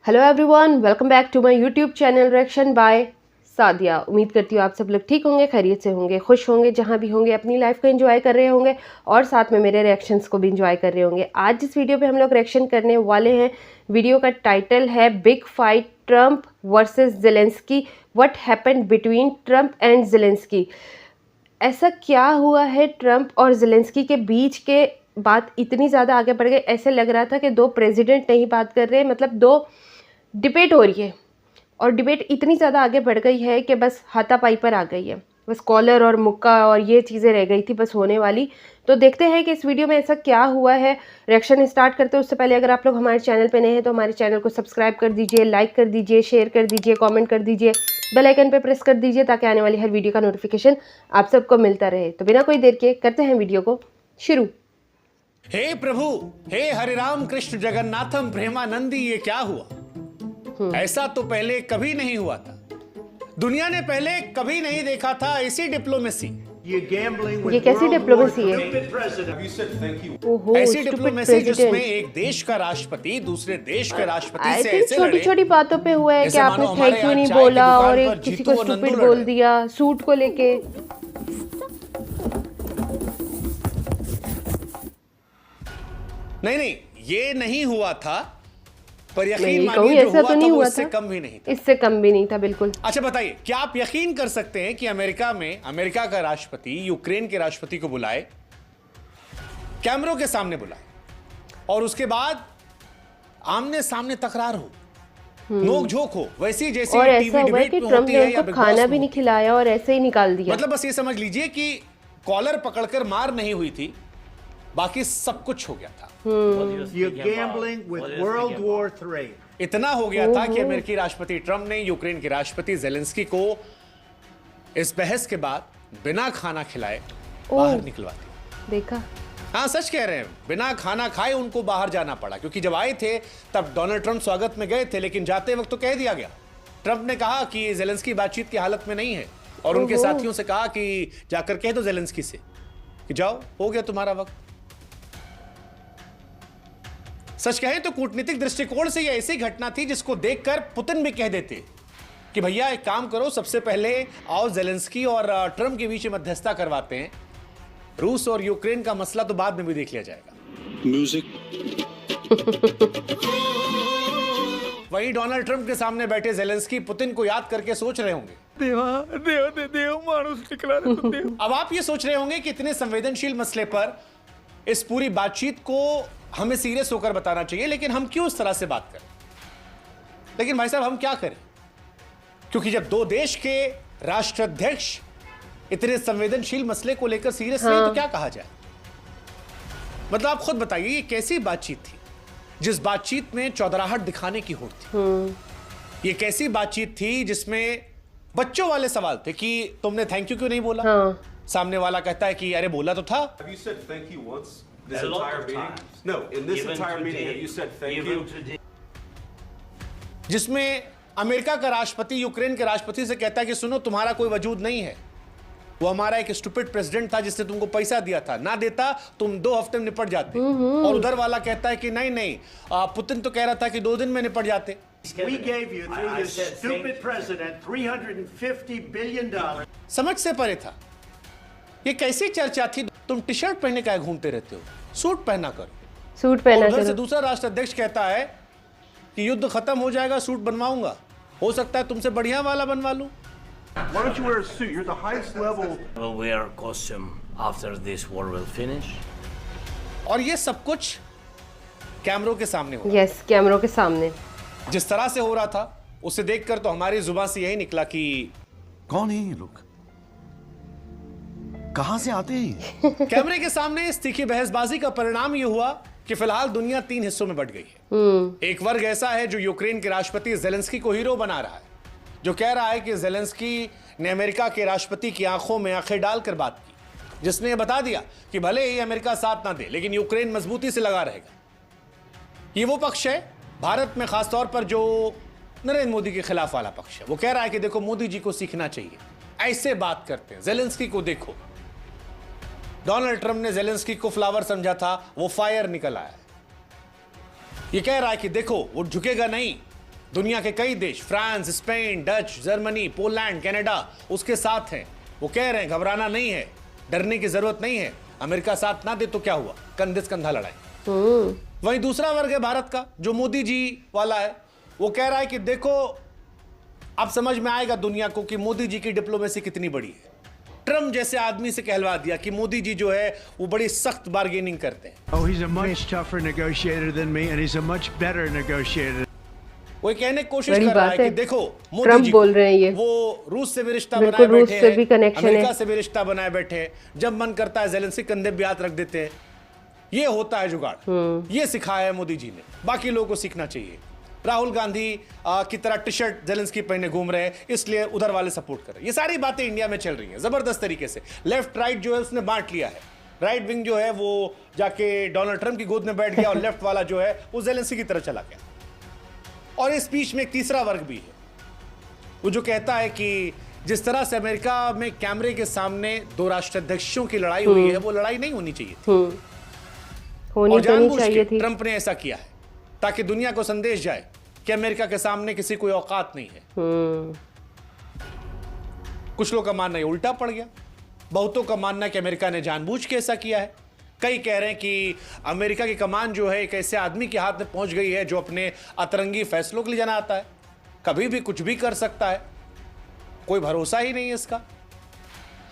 Hello everyone, welcome back to my YouTube channel reaction by Sadia. उम्मीद करती हूँ आप सब लोग ठीक होंगे, खैरियत से होंगे, खुश होंगे, जहाँ भी होंगे अपनी लाइफ को एंजॉय कर रहे होंगे और साथ में मेरे रिएक्शंस को भी एंजॉय कर रहे होंगे। आज जिस वीडियो पे हम लोग रिएक्शन करने वाले हैं, वीडियो का टाइटल है big fight Trump versus Zelensky, what happened between Trump and Zelensky. ऐसा क्या हुआ है ट्रम्प और ज़ेलेंस्की के बीच के बात इतनी ज़्यादा आगे बढ़ गई। ऐसे लग रहा था कि दो प्रेसिडेंट नहीं बात कर रहे, मतलब दो डिबेट हो रही है और डिबेट इतनी ज़्यादा आगे बढ़ गई है कि बस हाथापाई पर आ गई है। बस कॉलर और मुक्का और ये चीज़ें रह गई थी बस होने वाली। तो देखते हैं कि इस वीडियो में ऐसा क्या हुआ है। रिएक्शन स्टार्ट करते हैं उससे पहले अगर आप लोग हमारे चैनल पे नए हैं तो हमारे चैनल को सब्सक्राइब कर दीजिए, लाइक कर दीजिए, शेयर कर दीजिए, कमेंट कर दीजिए, बेल आइकन पे प्रेस कर दीजिए ताकि आने वाली हर वीडियो का नोटिफिकेशन आप सबको मिलता रहे। तो बिना कोई देर के करते हैं वीडियो को शुरू। हे प्रभु, हे हरिराम कृष्ण जगन्नाथम प्रेमानंदी, ये क्या हुआ? ऐसा तो पहले कभी नहीं हुआ था। दुनिया ने पहले कभी नहीं देखा था ऐसी डिप्लोमेसी। ये कैसी डिप्लोमेसी है? ओहो, ऐसी stupid डिप्लोमेसी जिसमें president। एक देश का राष्ट्रपति दूसरे देश के राष्ट्रपति आई से थिंक ऐसे छोटी लड़े छोटी बातों पे हुआ है कि जैसे आपने मानो हमारे थैंक यू यहाँ नहीं चाय की बोला दुकान और पर एक किसी जीतू को और नंदू स्टूपिड लड़ बोल रहे। दिया सूट को लेके। नहीं, ये नहीं हुआ था, पर यकीन नहीं कहूँ मानिए जो ऐसा हुआ तो था नहीं वो हुआ इससे था, कम भी नहीं था। इससे कम भी नहीं था बिल्कुल। अच्छा बताइए, क्या आप यकीन कर सकते हैं कि अमेरिका में अमेरिका का राष्ट्रपति यूक्रेन के राष्ट्रपति को बुलाए, कैमरों के सामने बुलाए और उसके बाद आमने सामने तकरार हो, नोक झोंक हो, वैसी जैसी और टीवी ऐसा हुआ डिबेट कि में ट्रम्प होती ने है या उनको बिग बॉस खाना में भी नहीं होती है। खिलाया और ऐसे ही निकाल दिया। मतलब बस ये समझ लीजिए कि कॉलर पकड़कर मार नहीं हुई थी, बाकी सब कुछ हो गया था। You're gambling with World War III. इतना हो गया था कि अमेरिकी राष्ट्रपति ट्रम्प ने यूक्रेन के राष्ट्रपति जेलेंस्की को इस बहस के बाद बिना खाना खिलाए बाहर निकलवा दिया। देखा? हाँ सच कह रहे हैं, बिना खाना खाए उनको बाहर जाना पड़ा, क्योंकि जब आए थे तब डोनाल्ड ट्रम्प स्वागत में गए थे, लेकिन जाते वक्त तो कह दिया गया। ट्रम्प ने कहा कि जेलेंस्की बातचीत की हालत में नहीं है और उनके साथियों से कहा कि जाकर कह दो जेलेंस्की से कि जाओ, हो गया तुम्हारा वक्त। सच कहें तो कूटनीतिक दृष्टिकोण से यह ऐसी घटना थी जिसको देखकर पुतिन भी कह देते कि भैया एक काम करो, सबसे पहले आओ जेलेंस्की और ट्रम्प के बीच में मध्यस्थता करवाते हैं, रूस और यूक्रेन का मसला तो बाद में भी देख लिया जाएगा। वहीं डोनाल्ड ट्रम्प के सामने बैठे जेलेंस्की पुतिन को याद करके सोच रहे होंगे, देव मानुस निकला रे तो देव। अब आप ये सोच रहे होंगे कि इतने संवेदनशील मसले पर इस पूरी बातचीत को हमें सीरियस होकर बताना चाहिए, लेकिन हम क्यों इस तरह से बात करें? लेकिन भाई साहब हम क्या करें, क्योंकि जब दो देश के राष्ट्राध्यक्ष इतने संवेदनशील मसले को लेकर सीरियस नहीं तो क्या कहा जाए? मतलब आप खुद बताइए, ये कैसी बातचीत थी जिस बातचीत में चौधराहट दिखाने की होड़ थी? ये कैसी बातचीत थी जिसमें बच्चों वाले सवाल थे कि तुमने थैंक यू क्यों नहीं बोला? सामने वाला कहता है कि अरे बोला तो था। Have you said thank you once this entire meeting? No, in this entire meeting, have you said thank you? जिसमें अमेरिका का राष्ट्रपति यूक्रेन के राष्ट्रपति से कहता है कि सुनो, तुम्हारा कोई वजूद नहीं है, वो हमारा एक स्टूपिड प्रेसिडेंट था जिसने तुमको पैसा दिया था, ना देता तुम 2 हफ्ते में निपट जाते। और उधर वाला कहता है कि नहीं, पुतिन तो कह रहा था कि 2 दिन में निपट जाते। We gave you through this stupid president $350 billion. समझ से परे था। ये कैसी चर्चा थी? तुम टी शर्ट पहने का घूमते रहते हो, सूट पहना करो। सूट पहना उधर से करो। दूसरा राष्ट्राध्यक्ष कहता है कि युद्ध खत्म हो जाएगा, सूट बनवाऊंगा, हो सकता है तुमसे बढ़िया वाला बनवा लूं। Why don't you wear a suit? You're the highest level. We'll wear costume after this war will finish. और ये सब कुछ कैमरों के सामने हो, यस, कैमरों के सामने। जिस तरह से हो रहा था उसे देखकर तो हमारी जुबान से यही निकला कि कौन है ये लोग, कहां से आते हैं? कैमरे के सामने इस तीखी बहसबाजी का परिणाम ये हुआ कि फिलहाल दुनिया 3 हिस्सों में बंट गई है। एक वर्ग ऐसा है जो यूक्रेन के राष्ट्रपति जेलेंस्की को हीरो बना रहा है, जो कह रहा है कि जेलेंस्की ने अमेरिका के राष्ट्रपति की आंखों में आंखें डालकर बात की, जिसने बता दिया कि भले ही अमेरिका साथ ना दे लेकिन यूक्रेन मजबूती से लगा रहेगा। ये वो पक्ष है, भारत में खासतौर पर जो नरेंद्र मोदी के खिलाफ वाला पक्ष है, वो कह रहा है कि देखो मोदी जी को सीखना चाहिए, ऐसे बात करते हैं। जेलेंस्की को देखो, डोनाल्ड ट्रम्प ने जेलेंस्की को फ्लावर समझा था, वो फायर निकल आया। ये कह रहा है कि देखो वो झुकेगा नहीं, दुनिया के कई देश, France, Spain, Dutch, Germany, Poland, Canada उसके साथ हैं। वो कह रहे हैं घबराना नहीं है, डरने की जरूरत नहीं है। अमेरिका साथ ना दे तो क्या हुआ, कंधे से कंधा लड़ाई। वहीं दूसरा वर्ग है भारत का, जो मोदी जी वाला है। वो कह रहा है कि देखो अब समझ में आएगा दुनिया को कि मोदी जी की डिप्लोमेसी कितनी बड़ी है। ट्रम्प जैसे आदमी से कहलवा दिया कि मोदी जी जो है वो बड़ी सख्त बार्गेनिंग करते हैं। Oh, he's a much tougher negotiator than me, and he's a much better negotiator. वो कहने की कोशिश बड़ी कर रहा बात है है। कि देखो मोदी ट्रम्प जी बोल रहे हैं ये। वो रूस से भी रिश्ता बिल्कुल, बनाए रूस बैठे से हैं, भी connection है। अमेरिका से भी रिश्ता बनाए बैठे हैं। जब मन करता है ज़ेलेंस्की कंधे पे हाथ रख देते हैं। ये होता है जुगाड़। ये सिखाया है मोदी जी ने, बाकी लोगों को सीखना चाहिए। राहुल गांधी की तरह टी शर्ट ज़ेलेंस्की पहने घूम रहे हैं, इसलिए उधर वाले सपोर्ट कर रहे हैं। ये सारी बातें इंडिया में चल रही हैं जबरदस्त तरीके से। लेफ्ट राइट जो है उसने बांट लिया है। राइट विंग जो है वो जाके डोनाल्ड ट्रंप की गोद में बैठ गया और लेफ्ट वाला जो है वो ज़ेलेंस्की की तरफ चला गया। और इस बीच में एक तीसरा वर्ग भी है, वो जो कहता है कि जिस तरह से अमेरिका में कैमरे के सामने दो राष्ट्राध्यक्षों की लड़ाई हुई है, वो लड़ाई नहीं होनी चाहिए थी। होनी और तो नहीं जानबूझ चाहिए के थी। ट्रंप ने ऐसा किया है ताकि दुनिया को संदेश जाए कि अमेरिका के सामने किसी कोई औकात नहीं है। कुछ लोग का मानना है उल्टा पड़ गया। बहुतों का मानना है कि अमेरिका ने जानबूझ के ऐसा किया है। कई कह रहे हैं कि अमेरिका की कमान जो है एक ऐसे आदमी के हाथ में पहुंच गई है जो अपने अतरंगी फैसलों के लिए जाना आता है, कभी भी कुछ भी कर सकता है, कोई भरोसा ही नहीं है इसका।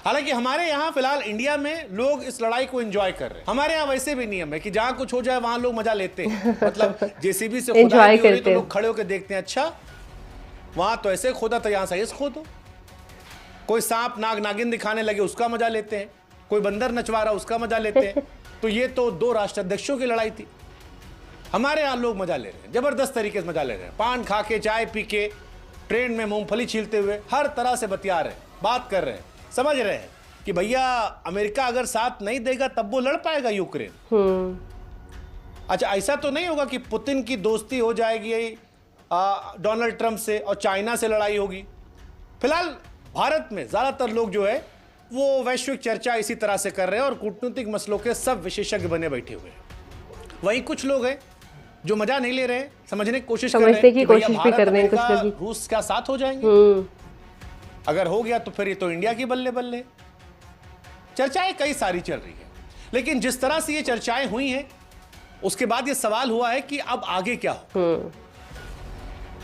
हालांकि हमारे यहां फिलहाल इंडिया में लोग इस लड़ाई को एंजॉय कर रहे हैं। हमारे यहां वैसे भी नियम है कि जहां कुछ हो जाए वहां लोग मजा लेते हैं। मतलब जेसीबी से खुदाई Enjoy हो रही तो करते हैं। लोग खड़े होकर देखते हैं, अच्छा वहां तो ऐसे खोदा तो यहां सही से खोदो। कोई सांप नाग नागिन दिखाने लगे उसका मजा लेते हैं, कोई बंदर नचवा रहा उसका मजा लेते हैं। तो ये तो दो राष्ट्राध्यक्षों की लड़ाई थी। हमारे यहां लोग मजा ले रहे हैं, जबरदस्त तरीके से मजा ले रहे हैं। पान खा के, चाय पी के, ट्रेन में मूंगफली छीलते हुए, हर तरह से बतिया रहे हैं, बात कर रहे हैं, समझ रहे हैं कि भैया अमेरिका अगर साथ नहीं देगा तब वो लड़ पाएगा यूक्रेन। अच्छा, ऐसा तो नहीं होगा कि पुतिन की दोस्ती हो जाएगी डोनाल्ड ट्रंप से और चाइना से लड़ाई होगी। फिलहाल भारत में ज्यादातर लोग जो है वो वैश्विक चर्चा इसी तरह से कर रहे हैं और कूटनीतिक मसलों के सब विशेषज्ञ बने बैठे हुए हैं। वहीं कुछ लोग हैं जो मजा नहीं ले रहे हैं, समझने की कोशिश कर रहे समझने हैं की कि भैया कोशिश भी भारत, कर रहे हैं कुछ अमेरिका, लोग। रूस का साथ हो जाएंगे। अगर हो गया तो फिर ये तो इंडिया की बल्ले बल्ले। चर्चाएं कई सारी चल रही है, लेकिन जिस तरह से ये चर्चाएं हुई हैं उसके बाद ये सवाल हुआ है कि अब आगे क्या हो।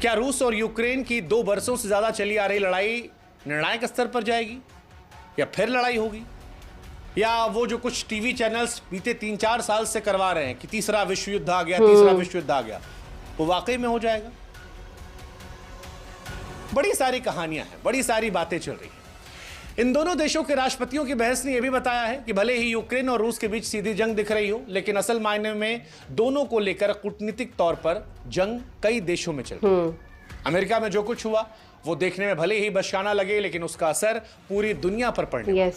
क्या रूस और यूक्रेन की 2 वर्षों से ज्यादा चली आ रही लड़ाई निर्णायक स्तर पर जाएगी या फिर लड़ाई होगी, या वो जो कुछ टीवी चैनल्स बीते 3-4 साल से करवा रहे हैं कि तीसरा विश्व युद्ध आ गया, तीसरा विश्व युद्ध आ गया, वो वाकई में हो जाएगा। बड़ी सारी कहानियां हैं, बड़ी सारी बातें चल रही हैं। इन दोनों देशों के राष्ट्रपतियों की बहस ने यह भी बताया है कि भले ही यूक्रेन और रूस के बीच सीधी जंग दिख रही हो, लेकिन असल मायने में दोनों को लेकर कूटनीतिक तौर पर जंग कई देशों में चल रही है। अमेरिका में जो कुछ हुआ वो देखने में भले ही बचकाना लगे, लेकिन उसका असर पूरी दुनिया पर पड़ने वाला है।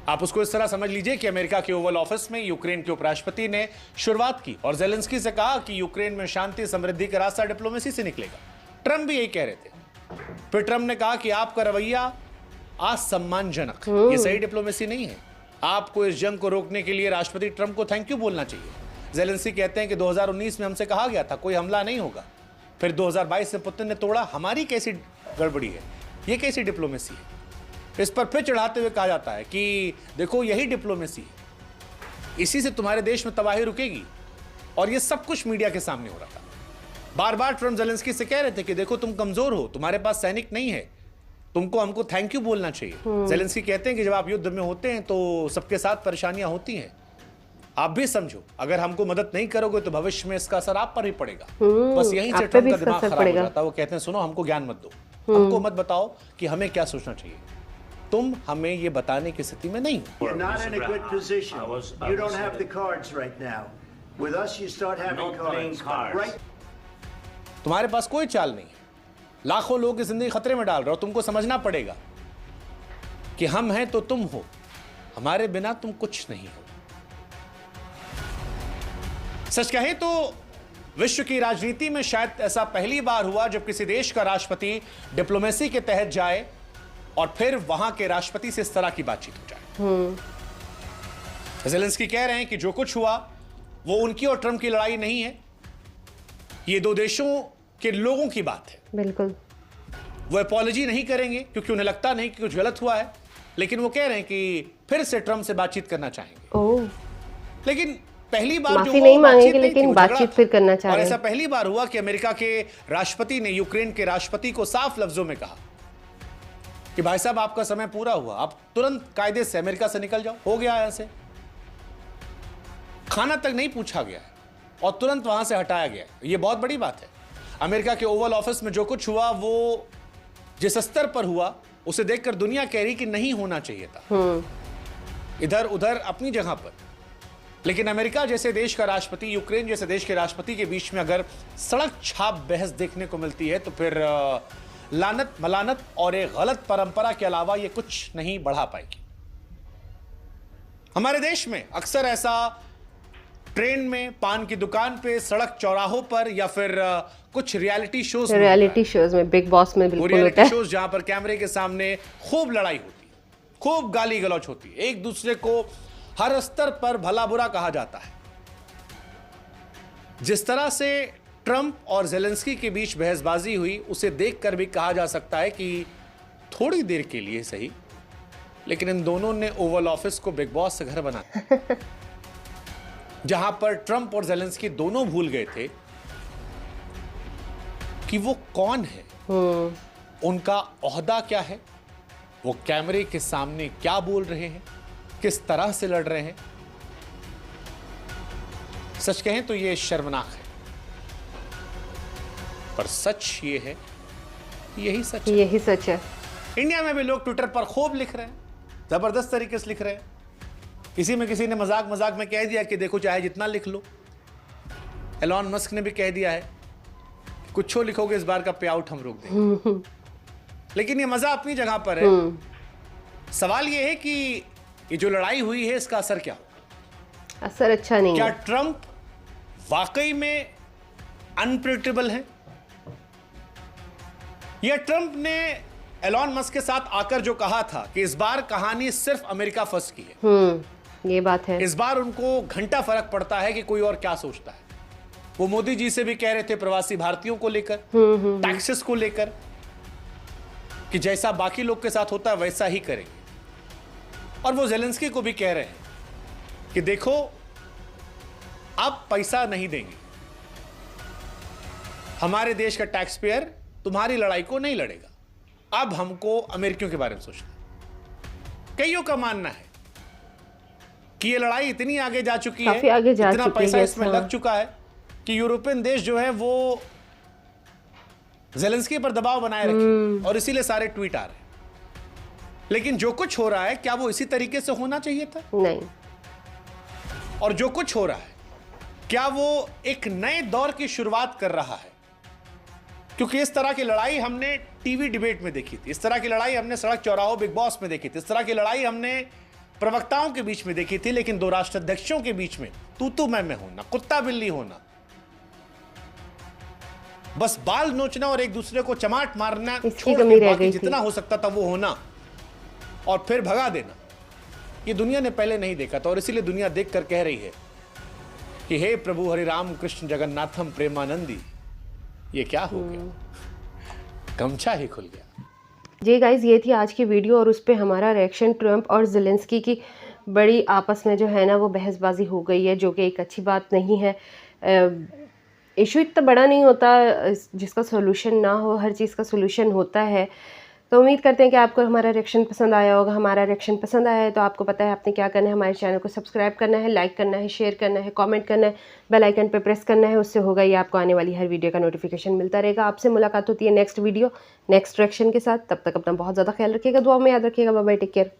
आप उसको इस तरह समझ लीजिए कि अमेरिका के ओवल ऑफिस में यूक्रेन के उपराष्ट्रपति ने शुरुआत की और ज़ेलेंस्की से कहा कि यूक्रेन में शांति समृद्धि का रास्ता डिप्लोमेसी से निकलेगा। ट्रंप भी यही कह रहे थे। फिर ट्रंप ने कहा कि आपका रवैया असम्मानजनक, ये सही डिप्लोमेसी नहीं है। आपको इस जंग को रोकने के लिए राष्ट्रपति ट्रंप को थैंक यू बोलना चाहिए। ज़ेलेंस्की कहते हैं कि 2019 में हमसे कहा गया था कोई हमला नहीं होगा, फिर 2022 में पुतिन ने तोड़ा। हमारी कैसी गड़बड़ी है, ये कैसी डिप्लोमेसी है? इस पर फिर चढ़ाते हुए कहा जाता है कि देखो यही डिप्लोमेसी है, इसी से तुम्हारे देश में तबाही रुकेगी। और ये सब कुछ मीडिया के सामने हो रहा था। बार बार ट्रंप ज़ेलेंस्की से कह रहे थे कि देखो तुम कमजोर हो, तुम्हारे पास सैनिक नहीं है, तुमको हमको थैंक यू बोलना चाहिए। ज़ेलेंस्की कहते हैं कि जब आप युद्ध में होते हैं तो सबके साथ परेशानियां होती हैं, आप भी समझो अगर हमको मदद नहीं करोगे तो भविष्य में इसका असर आप पर ही पड़ेगा। बस यहीं से ट्रंप का दिमाग खराब हो जाता है। वो कहते हैं सुनो, हमको ज्ञान मत दो, हमको मत बताओ कि हमें क्या सोचना चाहिए, तुम हमें ये बताने की स्थिति में नहीं हो। You're not in a good position. I was You don't have headed. the cards right now. With us, you start having Not playing cards. Right? तुम्हारे पास कोई चाल नहीं है, लाखों लोगं की जिंदगी खतरे में डाल रहे हो। तुमको समझना पड़ेगा कि हम हैं तो तुम हो, हमारे बिना तुम कुछ नहीं हो। सच कहे तो विश्व की राजनीति में शायद ऐसा पहली बार हुआ जब किसी देश का राष्ट्रपति डिप्लोमेसी के तहत जाए और फिर वहां के राष्ट्रपति से इस तरह की बातचीत हो जाए। ज़ेलेंस्की कह रहे हैं कि जो कुछ हुआ वो उनकी और ट्रंप की लड़ाई नहीं है, ये दो देशों कि लोगों की बात है। बिल्कुल। वो अपॉलॉजी नहीं करेंगे क्योंकि उन्हें लगता नहीं कि कुछ गलत हुआ है, लेकिन वो कह रहे हैं कि फिर से ट्रंप से बातचीत करना चाहेंगे। ओह, लेकिन पहली बार माफी जो नहीं वो मांगेंगे, बातचीत नहीं थी, लेकिन वो झगड़ा बातचीत था। फिर करना चाह और रहे ऐसा हैं। पहली बार हुआ कि अमेरिका के राष्ट्रपति ने यूक्रेन के राष्ट्रपति को साफ लफ्जों में कहा कि भाई साहब आपका समय पूरा हुआ, आप तुरंत कायदे से अमेरिका से निकल जाओ, हो गया ऐसे। खाना तक नहीं पूछा गया है और तुरंत वहां से हटाया गया है। ये बहुत बड़ी बात है। अमेरिका के ओवल ऑफिस में जो कुछ हुआ वो जिस स्तर पर हुआ उसे देखकर दुनिया कह रही कि नहीं होना चाहिए था, इधर उधर अपनी जगह पर। लेकिन अमेरिका जैसे देश का राष्ट्रपति, यूक्रेन जैसे देश के राष्ट्रपति के बीच में अगर सड़क छाप बहस देखने को मिलती है तो फिर लानत मलानत और एक गलत परंपरा के अलावा ये कुछ नहीं बढ़ा पाएगी। हमारे देश में अक्सर ऐसा ट्रेन में, पान की दुकान पे, सड़क चौराहों पर या फिर कुछ रियलिटी शोज में, बिग बॉस में बिल्कुल होता रियलिटी है। शोज जहां पर कैमरे के सामने खूब लड़ाई होती है, खूब गाली गलौज होती है, एक दूसरे को हर स्तर पर भला बुरा कहा जाता है। जिस तरह से ट्रंप और ज़ेलेंस्की के बीच बहसबाजी हुई उसे देखकर भी कहा जा सकता है कि थोड़ी देर के लिए सही, लेकिन इन दोनों ने ओवल ऑफिस को बिग बॉस से घर बनाया जहां पर ट्रंप और ज़ेलेंस्की दोनों भूल गए थे कि वो कौन है, उनका ओहदा क्या है, वो कैमरे के सामने क्या बोल रहे हैं, किस तरह से लड़ रहे हैं। सच कहें तो ये शर्मनाक है, पर सच ये है, यही सच है। यही सच है। इंडिया में भी लोग ट्विटर पर खूब लिख रहे हैं, जबरदस्त तरीके से लिख रहे हैं। किसी ने मजाक मजाक में कह दिया कि देखो चाहे जितना लिख लो। एलॉन मस्क ने भी कह दिया है कुछ लिखोगे इस बार का पे आउट हम रोक देंगे। लेकिन ये मजा अपनी जगह पर है। सवाल ये है कि ये जो लड़ाई हुई है इसका असर क्या होगा? असर अच्छा नहीं क्या है। ट्रंप वाकई में अनप्रिडिक्टेबल है, या ट्रंप ने एलॉन मस्क के साथ आकर जो कहा था कि इस बार कहानी सिर्फ अमेरिका फर्स्ट की है, ये बात है। इस बार उनको घंटा फर्क पड़ता है कि कोई और क्या सोचता है। वो मोदी जी से भी कह रहे थे प्रवासी भारतीयों को लेकर, टैक्सेस को लेकर, कि जैसा बाकी लोग के साथ होता है वैसा ही करेंगे। और वो ज़ेलेंस्की को भी कह रहे हैं कि देखो अब पैसा नहीं देंगे, हमारे देश का टैक्स पेयर तुम्हारी लड़ाई को नहीं लड़ेगा, अब हमको अमेरिकियों के बारे में सोचना है। कईयों का मानना है कि ये लड़ाई इतनी आगे जा चुकी है, काफी आगे जा इतना चुकी पैसा है, इसमें हाँ। लग चुका है कि यूरोपियन देश जो है वो ज़ेलेंस्की पर दबाव बनाए रखे और इसीलिए सारे ट्वीट आ रहे हैं। लेकिन जो कुछ हो रहा है क्या वो इसी तरीके से होना चाहिए था? नहीं। और जो कुछ हो रहा है क्या वो एक नए दौर की शुरुआत कर रहा है? क्योंकि इस तरह की लड़ाई हमने टीवी डिबेट में देखी थी, इस तरह की लड़ाई हमने सड़क चौराहों बिग बॉस में देखी थी, इस तरह की लड़ाई हमने प्रवक्ताओं के बीच में देखी थी, लेकिन दो राष्ट्राध्यक्षों के बीच में तू मैं होना, कुत्ता बिल्ली होना, बस बाल नोचना और एक दूसरे को चमाट मारना, इसकी छोड़ कमी के रह बाकी गई थी। जितना हो सकता था वो होना और फिर भगा देना, ये दुनिया ने पहले नहीं देखा था। और इसीलिए दुनिया देखकर कह रही है कि हे प्रभु हरि राम कृष्ण जगन्नाथम प्रेमानंदी, ये क्या हो गया, गमछा ही खुल गया। जी गाइज, ये थी आज की वीडियो और उस पर हमारा रिएक्शन। ट्रंप और ज़ेलेंस्की की बड़ी आपस में जो है ना वो बहसबाजी हो गई है, जो कि एक अच्छी बात नहीं है। इशू इतना बड़ा नहीं होता जिसका सोल्यूशन ना हो, हर चीज़ का सोल्यूशन होता है। तो उम्मीद करते हैं कि आपको हमारा रिएक्शन पसंद आया होगा। हमारा रिएक्शन पसंद आया है तो आपको पता है आपने क्या करना है, हमारे चैनल को सब्सक्राइब करना है, लाइक करना है, शेयर करना है, कमेंट करना है, बेल आइकन पे प्रेस करना है। उससे होगा ये आपको आने वाली हर वीडियो का नोटिफिकेशन मिलता रहेगा। आपसे मुलाकात होती है नेक्स्ट वीडियो नेक्स्ट रिएक्शन के साथ। तब तक अपना बहुत ज़्यादा ख्याल रखिएगा, दुआ में याद रखिएगा। Bye bye, take care.